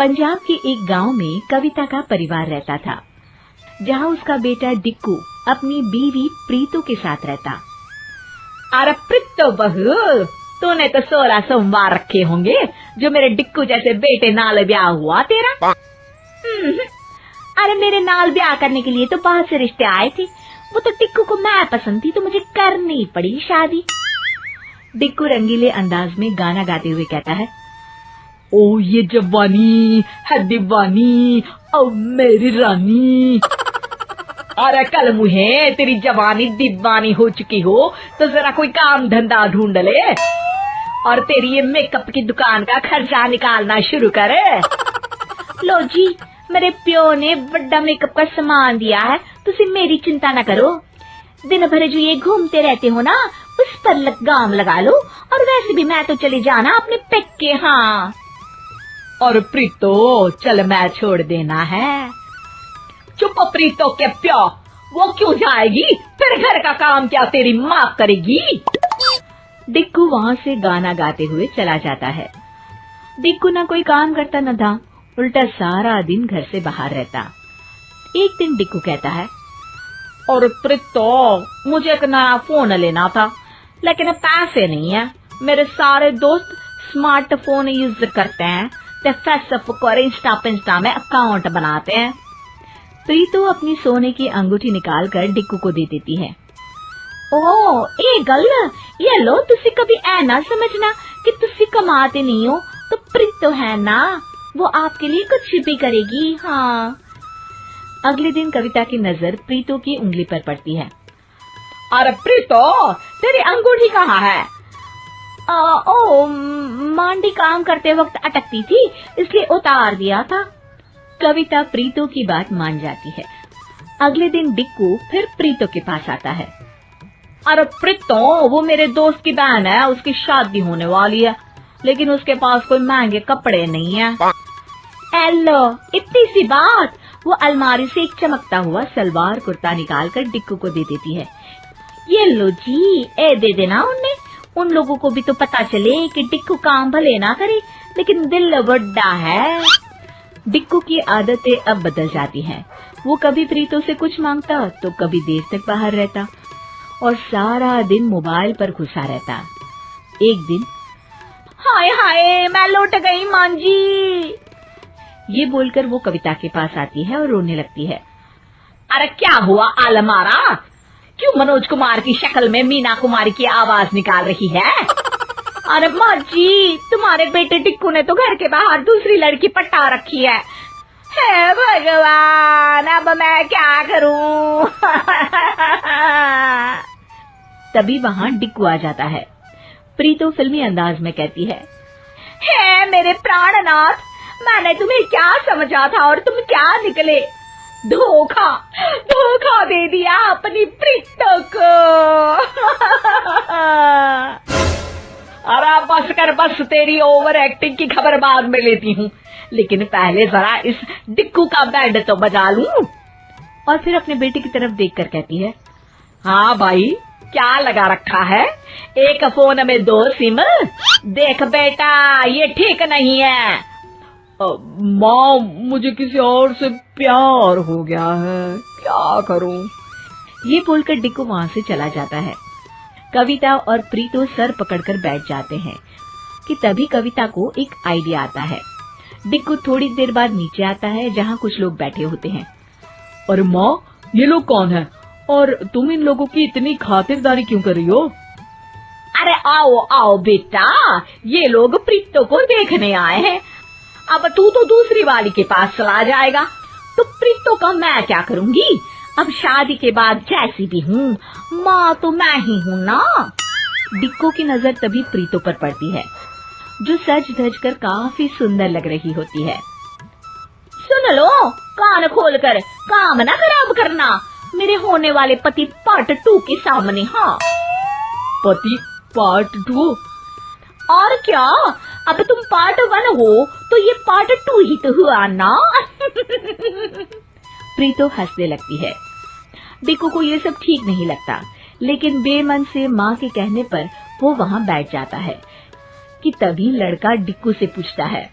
पंजाब के एक गांव में कविता का परिवार रहता था, जहां उसका बेटा डिक्कू अपनी बीवी प्रीतो के साथ रहता। अरे प्रीतो बहू, तूने तो 16 सोमवार रखे होंगे जो मेरे डिक्कू जैसे बेटे नाल ब्याह हुआ तेरा। अरे मेरे नाल ब्याह करने के लिए तो बहुत से रिश्ते आए थे, वो तो डिक्कू को मैं पसंद थी तो मुझे करनी पड़ी शादी। डिक्कू रंगीले अंदाज में गाना गाते हुए कहता है, ओ ये जवानी है दीवानी, ओ मेरी रानी। अरे कल मुझे तेरी जवानी दीवानी हो चुकी हो तो जरा कोई काम धंधा ढूंढ ले और तेरी ये मेकअप की दुकान का खर्चा निकालना शुरू कर। लो जी, मेरे प्यो ने बड़ा मेकअप का सामान दिया है, तुसी मेरी चिंता न करो। दिन भर जो ये घूमते रहते हो ना, उस पर लगाम लगा लो। और वैसे भी मैं तो चले जाना अपने पेके। हाँ और प्रीतो चल मैं छोड़ देना है। चुप प्रीतो के प्यो, वो क्यों जाएगी? फिर घर का काम क्या तेरी माँ करेगी? डिक्कू वहाँ से गाना गाते हुए चला जाता है। डिक्कू न कोई काम करता न था, उल्टा सारा दिन घर से बाहर रहता। एक दिन डिक्कू कहता है, और प्रीतो मुझे एक नया फोन लेना था, लेकिन पैसे नहीं है। मेरे सारे दोस्त स्मार्टफोन यूज करते हैं, तो फेसबुक और इंस्टा में अकाउंट बनाते हैं। प्रीतो अपनी सोने की अंगूठी निकाल कर डिक्कू को दे देती है। ओ ए गल, ये लो, तुसी कभी ऐ ना समझना कि तुसी कमाते नहीं हो तो प्रीतो है ना, वो आपके लिए कुछ भी करेगी। हाँ। अगले दिन कविता की नजर प्रीतो की उंगली पर पड़ती है। अरे प्रीतो, तेरी अंगूठी कहाँ है? ओ मांडी काम करते वक्त अटकती थी, इसलिए उतार दिया था। कविता प्रीतो की बात मान जाती है। अगले दिन डिक्कू फिर प्रीतो के पास आता है। अरे प्रीतो, वो मेरे दोस्त की बहन है, उसकी शादी होने वाली है, लेकिन उसके पास कोई महंगे कपड़े नहीं है। एलो, इतनी सी बात। वो अलमारी से एक चमकता हुआ सलवार कुर्ता निकाल कर डिक्कू को दे देती है। ये लो जी, ए दे देना उन्हें। उन लोगों को भी तो पता चले कि डिक्कू काम भले ना करे, लेकिन दिल बड़ा है। डिक्कू की आदतें अब बदल जाती हैं। वो कभी प्रीतो से कुछ मांगता तो कभी देर तक बाहर रहता और सारा दिन मोबाइल पर घुसा रहता। एक दिन, हाय हाय मैं लौट गई मांझी, ये बोलकर वो कविता के पास आती है और रोने लगती है। अरे क्या हुआ आलमारा? क्यों मनोज कुमार की शक्ल में मीना कुमारी की आवाज निकाल रही है? अरे माँ जी, तुम्हारे बेटे डिक्कू ने तो घर के बाहर दूसरी लड़की पटा रखी है। हे भगवान, अब मैं क्या करूं? तभी वहाँ डिक्कू आ जाता है। प्रीतो फिल्मी अंदाज में कहती है, हे मेरे प्राणनाथ, मैंने तुम्हें क्या समझा था और तुम क्या निकले? धोखा धोखा दे दिया अपनी प्रीतो को। अरे बस कर बस, तेरी ओवर एक्टिंग की खबर बाद में लेती हूँ, लेकिन पहले जरा इस डिक्कू का बैंड तो बजा लूं। और फिर अपने बेटे की तरफ देखकर कहती है, हाँ भाई, क्या लगा रखा है? एक फोन में 2 सिम? देख बेटा, ये ठीक नहीं है। माँ, मुझे किसी और से प्यार हो गया है, क्या करूं? ये बोलकर डिक्कू वहाँ से चला जाता है। कविता और प्रीतो सर पकड़कर बैठ जाते हैं कि तभी कविता को एक आइडिया आता है। डिक्कू थोड़ी देर बाद नीचे आता है जहाँ कुछ लोग बैठे होते हैं। और माँ, ये लोग कौन है और तुम इन लोगों की इतनी खातिरदारी क्यों कर रही हो? अरे आओ आओ बेटा, ये लोग प्रीतो को देखने आए हैं। अब तू तो दूसरी वाली के पास चला जाएगा तो प्रीतो का मैं क्या करूंगी? अब शादी के बाद जैसी भी हूँ, माँ तो मैं ही हूँ ना। डिक्कू की नजर तभी प्रीतो पर पड़ती है, जो सज धज कर काफी सुंदर लग रही होती है। सुन लो, कान खोलकर काम ना खराब करना मेरे होने वाले पति पार्ट 2 के सामने। हाँ, पति पार्ट 2? और क्या, अब तुम पार्ट 1 हो तो ये पार्ट 2 ही तो हुआ ना। प्रीतो हंसने लगती है। डिक्कू को ये सब ठीक नहीं लगता, लेकिन बेमन से माँ के कहने पर वो वहाँ बैठ जाता है कि तभी लड़का डिक्कू से पूछता है,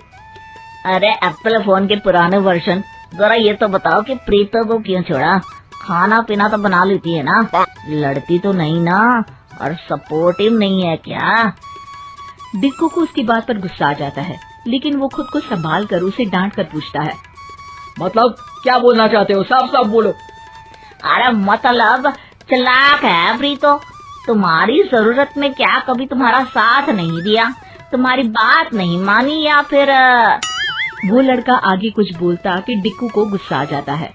अरे एप्पल फोन के पुराने वर्जन, जरा ये तो बताओ कि प्रीतो को क्यों छोड़ा? खाना पीना तो बना लेती है ना, लड़ती तो नहीं ना, और सपोर्टिव नहीं है क्या? डिक्कू को उसकी बात पर गुस्सा आ जाता है, लेकिन वो खुद को संभाल कर उसे डांट कर पूछता है, मतलब क्या बोलना चाहते हो? साफ साफ बोलो। अरे मतलब चालाक है प्रीतो, तुम्हारी जरूरत में क्या कभी तुम्हारा साथ नहीं दिया, तुम्हारी बात नहीं मानी, या फिर वो लड़का आगे कुछ बोलता कि डिक्कू को गुस्सा आ जाता है।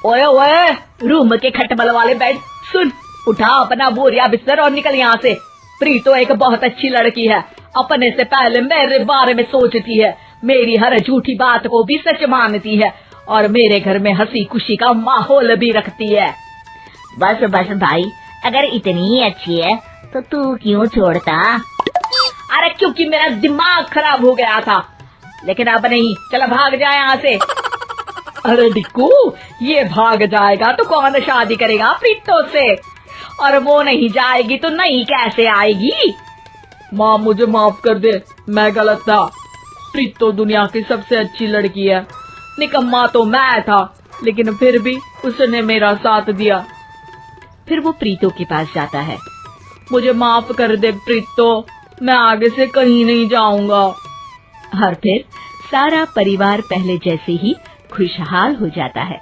ओए ओए, रूम के खटमल वाले बेड, सुन, उठा अपना बोरिया बिस्तर और निकल यहाँ से। प्रीतो एक बहुत अच्छी लड़की है, अपने से पहले मेरे बारे में सोचती है, मेरी हर झूठी बात को भी सच मानती है, और मेरे घर में हंसी खुशी का माहौल भी रखती है। बस बस भाई, अगर इतनी ही अच्छी है तो तू क्यों छोड़ता? अरे क्योंकि मेरा दिमाग खराब हो गया था, लेकिन अब नहीं, चला भाग जाए यहाँ से। अरे डिक्कू, ये भाग जाएगा तो कौन शादी करेगा प्रीतो से, और वो नहीं जाएगी तो नहीं कैसे आएगी? माँ मुझे माफ कर दे, मैं गलत था। प्रीतो दुनिया की सबसे अच्छी लड़की है, निकम्मा तो मैं था, लेकिन फिर भी उसने मेरा साथ दिया। फिर वो प्रीतो के पास जाता है। मुझे माफ कर दे प्रीतो, मैं आगे से कहीं नहीं जाऊंगा। और फिर सारा परिवार पहले जैसे ही खुशहाल हो जाता है।